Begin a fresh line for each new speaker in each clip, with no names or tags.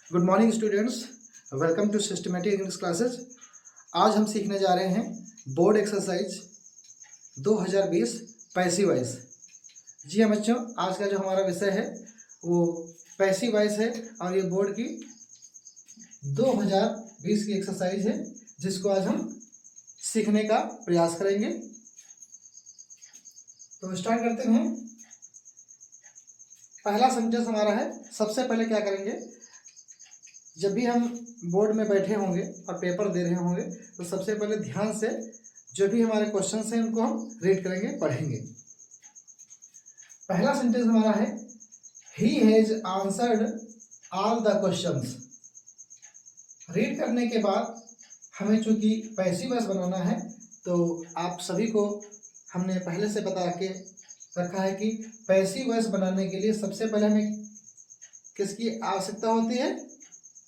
Good morning students, welcome to systematic English classes. आज हम सीखने जा रहे हैं बोर्ड एक्सरसाइज 2020 पैसिव वॉइस। जी हाँ बच्चों, आज का जो हमारा विषय है वो पैसिव वॉइस है और ये बोर्ड की 2020 की एक्सरसाइज है जिसको आज हम सीखने का प्रयास करेंगे। तो स्टार्ट करते हैं। पहला सेंटेंस हमारा है, सबसे पहले क्या करेंगे, जब भी हम बोर्ड में बैठे होंगे और पेपर दे रहे होंगे तो सबसे पहले ध्यान से जो भी हमारे क्वेश्चंस हैं उनको हम रीड करेंगे, पढ़ेंगे। पहला सेंटेंस हमारा है, he has answered all the questions. Read करने के बाद हमें चूंकि पैसिव वॉइस बनाना है तो आप सभी को हमने पहले से बता के रखा है कि पैसिव वॉइस बनाने के लिए सबसे पहले हमें किसकी आवश्यकता होती है?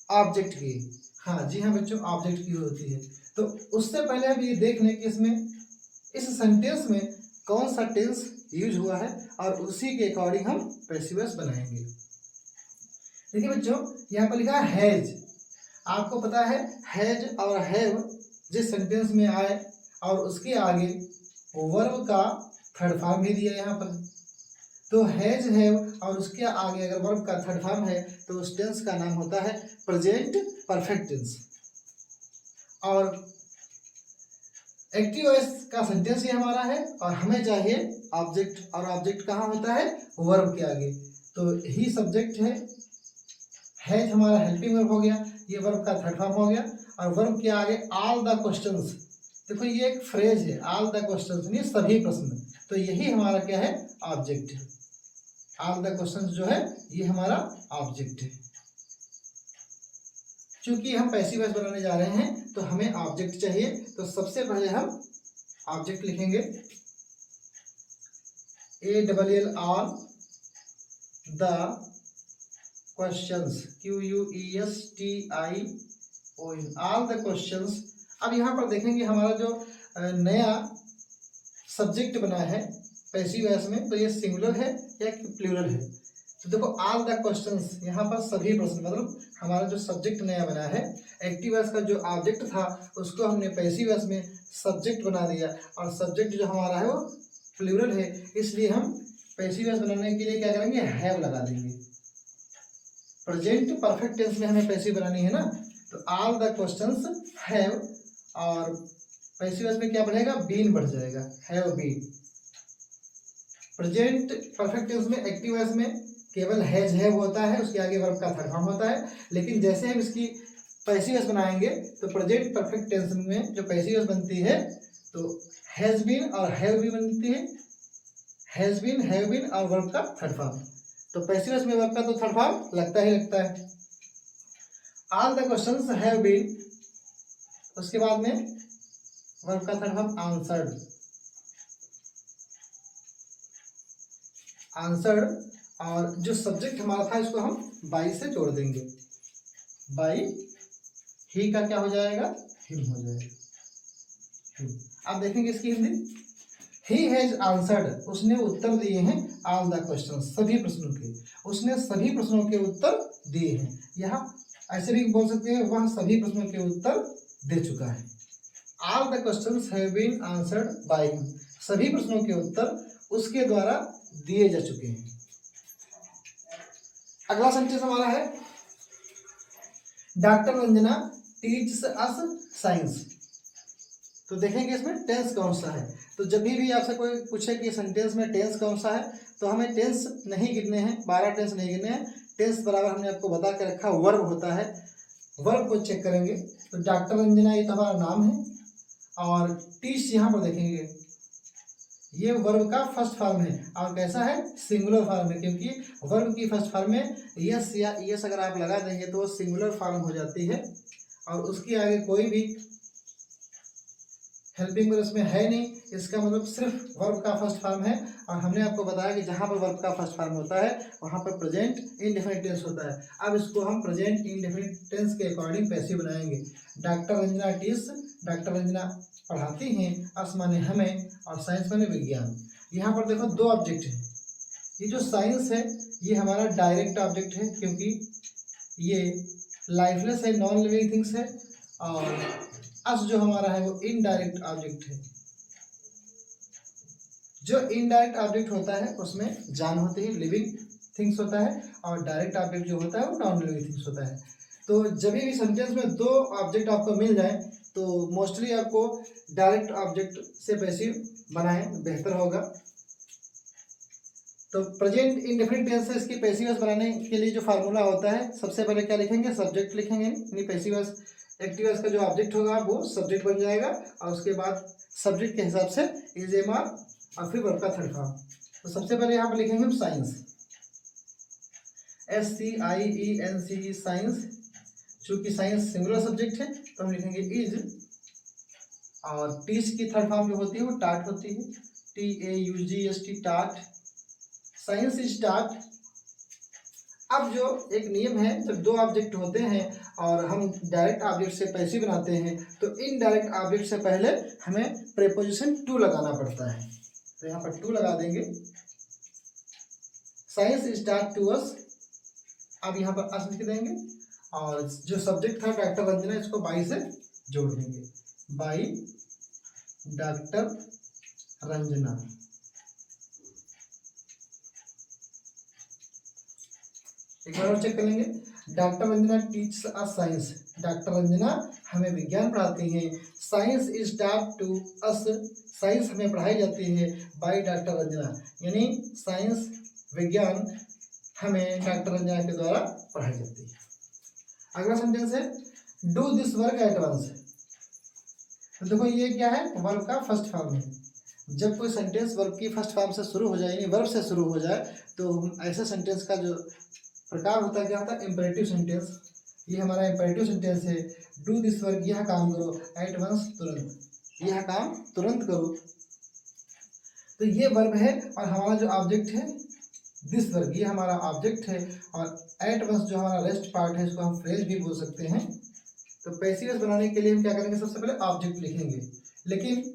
ऑब्जेक्ट की। हाँ जी हाँ बच्चों, ऑब्जेक्ट की होती है। तो उससे पहले हम ये देख लें कि इस सेंटेंस में कौन सा टेंस यूज हुआ है और उसी के अकॉर्डिंग हम पैसिव वॉइस बनाएंगे। देखिए बच्चों, यहाँ पर लिखा है हैज। आपको पता है हैज और हैव जिस सेंटेंस में आए और उसके आगे वर्ब का थर्ड फॉर्म भी दिया यहाँ पर। तो हैज हैव और उसके आगे अगर वर्ब का थर्ड फॉर्म है तो उस टेंस का नाम होता है प्रेजेंट परफेक्ट टेंस। और एक्टिव वॉइस का सेंटेंस ये हमारा है और हमें चाहिए ऑब्जेक्ट, और ऑब्जेक्ट कहाँ होता है? वर्ब के आगे। तो ही सब्जेक्ट है, हैज हमारा हेल्पिंग वर्ब हो गया, ये वर्ब का थर्ड फॉर्म हो गया, और वर्ब के आगे ऑल द क्वेश्चंस। देखो ये एक फ्रेज है, ऑल द क्वेश्चंस यानी सभी प्रश्न। तो यही हमारा क्या है? ऑब्जेक्ट है। ऑल द क्वेश्चंस जो है ये हमारा ऑब्जेक्ट है। चूंकि हम पैसिव वॉइस बनाने जा रहे हैं तो हमें ऑब्जेक्ट चाहिए, तो सबसे पहले हम ऑब्जेक्ट लिखेंगे ALL all the questions, QUESTION all the questions. अब यहाँ पर देखेंगे हमारा जो नया सब्जेक्ट बना है पैसिव वॉइस में, तो ये सिंगुलर है या प्लूरल है? तो देखो ऑल द क्वेश्चंस, यहाँ पर सभी प्रश्न, मतलब हमारा जो सब्जेक्ट नया बना है। एक्टिव वॉइस का जो ऑब्जेक्ट था उसको हमने पैसिव वॉइस में सब्जेक्ट बना दिया, और सब्जेक्ट जो हमारा है वो प्लूरल है, इसलिए हम पैसिव वॉइस बनाने के लिए क्या करेंगे? हैव लगा देंगे। प्रेजेंट परफेक्ट टेंस में हमें पैसिव बनानी है ना, तो ऑल द क्वेश्चंस हैव, और पैसिव वॉइस में क्या बढ़ेगा? बीन बढ़ जाएगा, have been. Present perfect tense में एक्टिव वॉइस में केवल हैज हैव होता है, उसके आगे वर्ब का थर्ड फॉर्म होता है। लेकिन जैसे हम इसकी पैसिव वॉइस बनाएंगे तो प्रेजेंट परफेक्ट टेंस में जो पैसिव वॉइस बनती है तो हैज बीन और हैव भी बनती है, हैज बीन, हैव बीन और वर्ब का थर्ड फॉर्म। तो पैसिव वॉइस में वर्ब का तो थर्ड फॉर्म लगता ही लगता है। All the questions have been, उसके बाद में वर्ब का थर्ड फॉर्म आंसर्ड, आंसर्ड, और जो सब्जेक्ट हमारा था इसको हम बाई से जोड़ देंगे। बाई, ही का क्या हो जाएगा? हिम हो जाएगा, हिम। अब देखेंगे इसकी हिंदी। ही हैज आंसर्ड, उसने उत्तर दिए हैं ऑल द क्वेश्चन, सभी प्रश्नों के, उसने सभी प्रश्नों के उत्तर दिए हैं। यहाँ ऐसे भी बोल सकते हैं वह सभी प्रश्नों के उत्तर दे चुका है। All the questions have been answered by him, सभी प्रश्नों के उत्तर उसके द्वारा दिए जा चुके हैं। अगला सेंटेंस हमारा है, डॉक्टर रंजना टीचस अस साइंस। तो देखेंगे इसमें टेंस कौन सा है। तो जब भी आपसे कोई पूछे कि सेंटेंस में टेंस कौन सा है तो हमें टेंस नहीं गिनने हैं, 12 टेंस नहीं गिनने हैं। टेंस बराबर हमने आपको बता के रखा वर्ब होता है, वर्ब को चेक करेंगे। तो डॉक्टर रंजना ये हमारा नाम है, और टीच यहाँ पर देखेंगे ये वर्ब का फर्स्ट फॉर्म है, और कैसा है? सिंगुलर फॉर्म है, क्योंकि वर्ब की फर्स्ट फॉर्म में यस या यस अगर आप लगा देंगे तो वो सिंगुलर फॉर्म हो जाती है, और उसके आगे कोई भी हेल्पिंग वर्ब इसमें है नहीं। इसका मतलब सिर्फ वर्ब का फर्स्ट फॉर्म है, और हमने आपको बताया कि जहाँ पर वर्ब का फर्स्ट फॉर्म होता है वहाँ पर प्रेजेंट इंडेफिनिट टेंस होता है। अब इसको हम प्रेजेंट इंडेफिनिट टेंस के अकॉर्डिंग पैसिव बनाएंगे। Doctor Ranjana teach, doctor Ranjana पढ़ाती हैं, अर्थ माने हमें और साइंस माने विज्ञान। यहाँ पर देखो दो ऑब्जेक्ट हैं। ये जो साइंस है ये हमारा डायरेक्ट ऑब्जेक्ट है, क्योंकि ये लाइफलेस है, नॉन लिविंग थिंग्स है, और अस जो हमारा है वो इनडायरेक्ट ऑब्जेक्ट है। जो इनडायरेक्ट ऑब्जेक्ट होता है उसमें जान होती है, लिविंग थिंग्स होता है, और डायरेक्ट ऑब्जेक्ट जो होता है वो नॉन लिविंग थिंग्स होता है। तो जब भी सेंटेंस में दो ऑब्जेक्ट आपको मिल जाए तो मोस्टली आपको डायरेक्ट ऑब्जेक्ट से पैसिव बनाएं, बेहतर होगा। तो प्रेजेंट इंडेफिनिट टेंस से इसकी पैसिव वॉइस बनाने के लिए जो फार्मूला होता है, सबसे पहले क्या लिखेंगे, सब्जेक्ट लिखेंगे, यानी पैसिव वॉइस एक्टिव वॉइस का जो ऑब्जेक्ट होगा वो सब्जेक्ट बन जाएगा, और उसके बाद सब्जेक्ट के हिसाब से इज एम आर, और फिर वर्ब का थर्ड फॉर्म। तो सबसे पहले यहाँ पर लिखेंगे हम साइंस, SCIENCE साइंस। चूंकि साइंस सिंगुलर सब्जेक्ट है तो हम लिखेंगे इज, और टीच की थर्ड फॉर्म जो होती है वो टाट होती है, TAUGST टाट, साइंस इज टाट। अब जो एक नियम है, जब दो ऑब्जेक्ट होते हैं और हम डायरेक्ट ऑब्जेक्ट से पैसिव बनाते हैं तो इनडायरेक्ट ऑब्जेक्ट से पहले हमें प्रीपोजिशन टू लगाना पड़ता है। तो यहाँ पर टू लगा देंगे, साइंस इज टाट टू अस। अब यहाँ पर अस लिख देंगे, और जो सब्जेक्ट था डॉक्टर रंजना, इसको बाई से जोड़ देंगे, बाई डॉक्टर रंजना। एक बार और चेक कर लेंगे, doctor Ranjana teach us science, doctor Ranjana हमें विज्ञान पढ़ाती हैं, साइंस इज टाट टू अस, साइंस हमें पढ़ाई जाती है बाय डॉक्टर रंजना, यानी साइंस विज्ञान हमें डॉक्टर रंजना के द्वारा पढ़ाई जाती है। अगला सेंटेंस है do this work at once. तो देखो ये क्या है, वर्ब का फर्स्ट फॉर्म है। जब कोई सेंटेंस वर्ब की फर्स्ट फॉर्म से शुरू हो जाए, यानी वर्ब से शुरू हो जाए, तो हम ऐसे सेंटेंस का जो प्रकार होता है क्या होता है, इम्पेरेटिव सेंटेंस। ये हमारा इम्पेरेटिव सेंटेंस है, डू दिस वर्क, यह काम करो, एट वंस तुरंत, यह काम तुरंत करो। तो ये वर्ब है, और हमारा जो ऑब्जेक्ट है दिस वर्क, ये हमारा ऑब्जेक्ट है, और एट वंस जो हमारा रेस्ट पार्ट है, इसको हम फ्रेज भी बोल सकते हैं। तो पैसिव वॉइस बनाने के लिए हम क्या करेंगे, सबसे पहले ऑब्जेक्ट लिखेंगे, लेकिन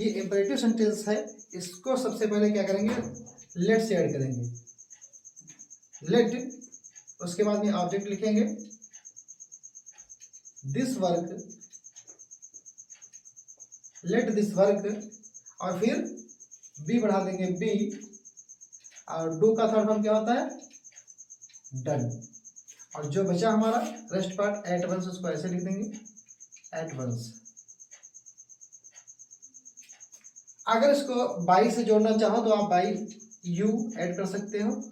ये इम्पेरेटिव सेंटेंस है, इसको सबसे पहले क्या करेंगे, लेट से ऐड करेंगे, लेट, उसके बाद में ऑब्जेक्ट लिखेंगे this work, let this work, और फिर बी बढ़ा देंगे बी, और डू का थर्ड फॉर्म क्या होता है, डन, और जो बचा हमारा रेस्ट पार्ट एट वंस, उसको ऐसे लिख देंगे एट वंस। अगर इसको बाई से जोड़ना चाहो तो आप बाई यू ऐड कर सकते हो,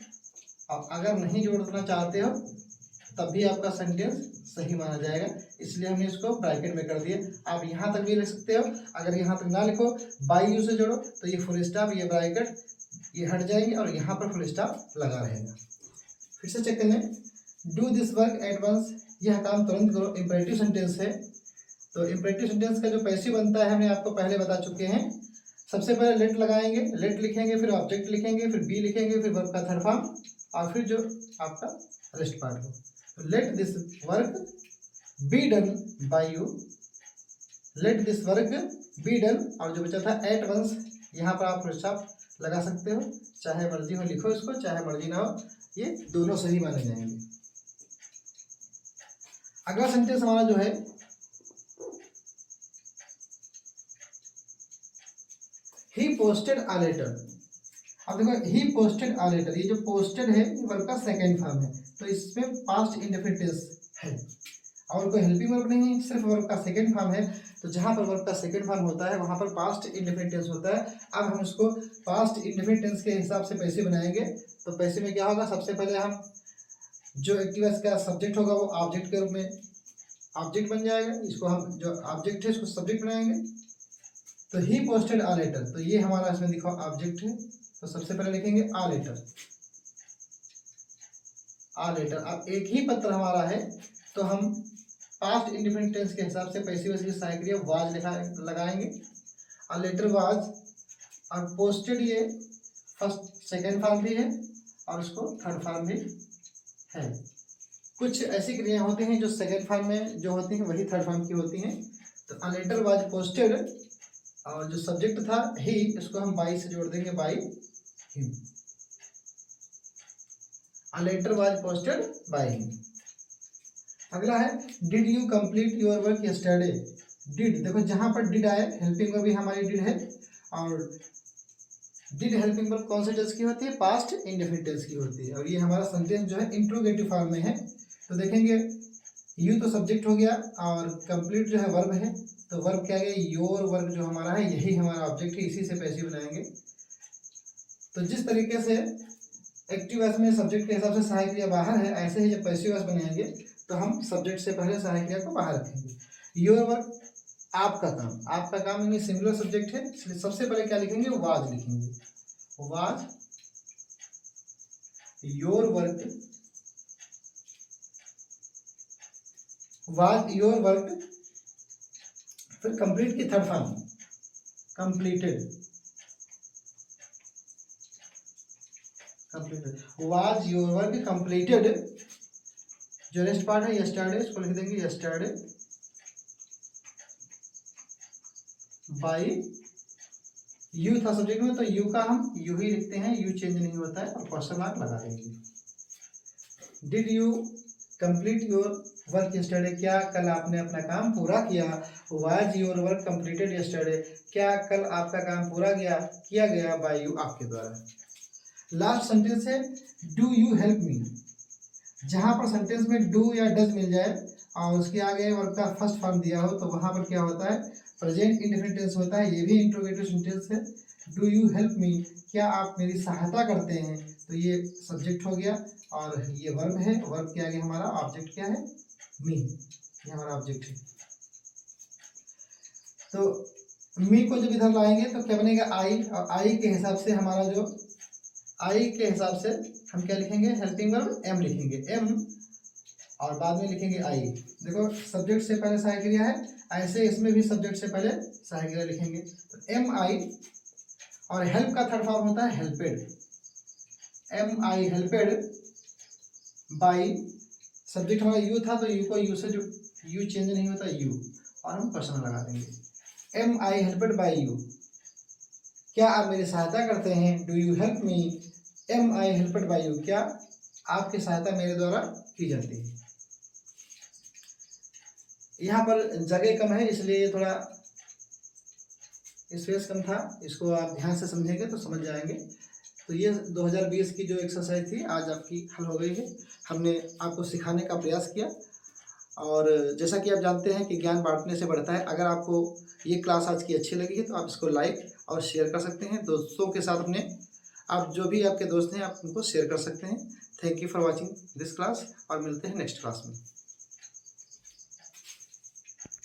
और अगर नहीं जोड़ना चाहते हो तब भी आपका सेंटेंस सही माना जाएगा, इसलिए हमने इसको ब्रैकेट में कर दिया। आप यहाँ तक भी लिख सकते हो, अगर यहाँ तक ना लिखो, बाई यू से जोड़ो तो ये फुल स्टॉप, ये ब्रैकेट, ये हट जाएंगे, और यहाँ पर फुल स्टॉप लगा रहेगा। फिर से चेक करें, do this work at once, यह काम तुरंत करो, इम्पेरेटिव सेंटेंस है। तो इम्पेरेटिव सेंटेंस का जो पैसिव बनता है हमें आपको पहले बता चुके हैं। सबसे पहले लेट लगाएंगे, लेट लिखेंगे, फिर ऑब्जेक्ट लिखेंगे, फिर बी लिखेंगे, फिर वर्ब का थर्ड फॉर्म, और फिर जो आपका रेस्ट पार्ट हो। तो let this work be done by you, let this work be done, और जो बचा था एट वंस, यहाँ पर आप फुल स्टॉप लगा सकते हो, चाहे मर्जी हो लिखो इसको, चाहे मर्जी ना हो, ये दोनों सही माने जाएंगे। अगला सेंटेंस हमारा जो है, ही पोस्टेड अ लेटर। अब देखो, ही पोस्टेड अ लेटर, ये जो पोस्टेड है ये वर्ब का सेकंड फॉर्म है, तो इसमें पास्ट इंडेफिनिट टेंस है, और कोई हेल्पिंग वर्ब नहीं है, सिर्फ वर्ब का सेकंड फॉर्म है। तो जहां पर वर्ब का सेकंड फॉर्म होता है वहां पर पास्ट इंडेफिनिट टेंस होता है। अब हम इसको पास्ट इंडेफिनिट टेंस के हिसाब से पैसे बनाएंगे। तो पैसे में क्या होगा, सबसे पहले हम जो एक्टिव वॉइस का सब्जेक्ट होगा वो ऑब्जेक्ट के रूप में ऑब्जेक्ट बन जाएगा, इसको हम जो ऑब्जेक्ट है इसको सब्जेक्ट बनाएंगे। तो ही पोस्टेड आ लेटर, तो ये हमारा इसमें देखो ऑब्जेक्ट है, तो सबसे पहले लिखेंगे आ लेटर, आ लेटर। अब एक ही पत्र हमारा है तो हम पास्ट इंडेफिनिट टेंस के हिसाब से पैसिव वॉइस की सहायक क्रिया वाज लगाएंगे। आ लेटर वाज, और पोस्टेड ये फर्स्ट सेकेंड फॉर्म भी है और उसको थर्ड फॉर्म भी है। कुछ ऐसी क्रियाएं होती हैं जो सेकेंड फॉर्म में जो होती हैं वही थर्ड फॉर्म की होती हैं। तो आ लेटर वाज पोस्टेड, और जो सब्जेक्ट था ही, इसको हम बाई से जोड़ देंगे, by him. A letter was posted by him। अगला है did you complete your work yesterday. Did, देखो जहाँ पर डिड आए, हेल्पिंग वर्ब भी हमारी डिड है, और डिड हेल्पिंग वर्ब कौन से टेंस की होती है? पास्ट इंडेफिनिट टेंस की होती है। और ये हमारा सेंटेंस जो है इंट्रोगेटिव फॉर्म में है। तो देखेंगे यू तो सब्जेक्ट हो गया और कंप्लीट जो है वर्ब है, तो वर्ब क्या है? योर वर्क जो हमारा है यही हमारा ऑब्जेक्ट है, इसी से पैसिव बनाएंगे। तो जिस तरीके से एक्टिव वॉइस में सब्जेक्ट के हिसाब से सहायक क्रिया बाहर है, ऐसे ही जब पैसिव वॉइस बनाएंगे तो हम सब्जेक्ट से पहले सहायक क्रिया को बाहर रखेंगे। योर वर्क आपका काम, आपका काम यानी सिंगुलर सब्जेक्ट है, इसलिए सबसे पहले क्या लिखेंगे? वाज लिखेंगे। Was your work, was your work. फिर कंप्लीट की third form completed, completed was your work completed. जो नेक्स्ट पार्ट है यस्टरडे, इसको लिख देंगे यस्टरडे बाय यू था सब्जेक्ट में, तो यू का हम यू ही लिखते हैं, यू चेंज नहीं होता है, और क्वेश्चन मार्क लगा देंगे। Did you complete your work yesterday, क्या कल आपने अपना काम पूरा किया? Was your work completed yesterday, क्या कल आपका काम पूरा किया गया बाय यू, आपके द्वारा। लास्ट सेंटेंस है डू यू हेल्प मी। जहाँ पर सेंटेंस में डू या डज मिल जाए और उसके आगे वर्ब का फर्स्ट फॉर्म दिया हो, तो वहाँ पर क्या होता है? प्रेजेंट इंडेफिनिट टेंस होता है। ये भी इंट्रोगेटिव सेंटेंस है। डू यू हेल्प मी, क्या आप मेरी सहायता करते हैं? तो ये सब्जेक्ट हो गया और ये वर्ब है। वर्ब के आगे हमारा ऑब्जेक्ट क्या है? मी, ये हमारा ऑब्जेक्ट है। तो मी को जब इधर लाएंगे तो क्या बनेगा? आई, और आई के हिसाब से हमारा जो आई के हिसाब से हम क्या लिखेंगे? हेल्पिंग वर्ब एम लिखेंगे, एम, और बाद में लिखेंगे आई। देखो सब्जेक्ट से पहले सहायक क्रिया है, ऐसे इसमें भी सब्जेक्ट से पहले सहायक क्रिया लिखेंगे, तो एम आई। और हेल्प का थर्ड फॉर्म होता है हेल्पेड, M I helped by. Subject हमारा यू था, तो यू को यू से जो यू चेंज नहीं होता, यू, और हम क्वेश्चन लगा देंगे। Am I helped by you, क्या आप मेरी सहायता करते हैं? Do you help me, am I helped by you, क्या आपकी सहायता मेरे द्वारा की जाती है। यहाँ पर जगह कम है इसलिए थोड़ा स्पेस कम था, इसको आप ध्यान से समझेंगे तो समझ जाएंगे। तो ये 2020 की जो एक्सरसाइज थी आज आपकी हल हो गई है। हमने आपको सिखाने का प्रयास किया, और जैसा कि आप जानते हैं कि ज्ञान बांटने से बढ़ता है। अगर आपको ये क्लास आज की अच्छी लगी है तो आप इसको लाइक और शेयर कर सकते हैं दोस्तों के साथ। अपने आप जो भी आपके दोस्त हैं आप उनको शेयर कर सकते हैं। Thank you for watching this class, और मिलते हैं नेक्स्ट क्लास में।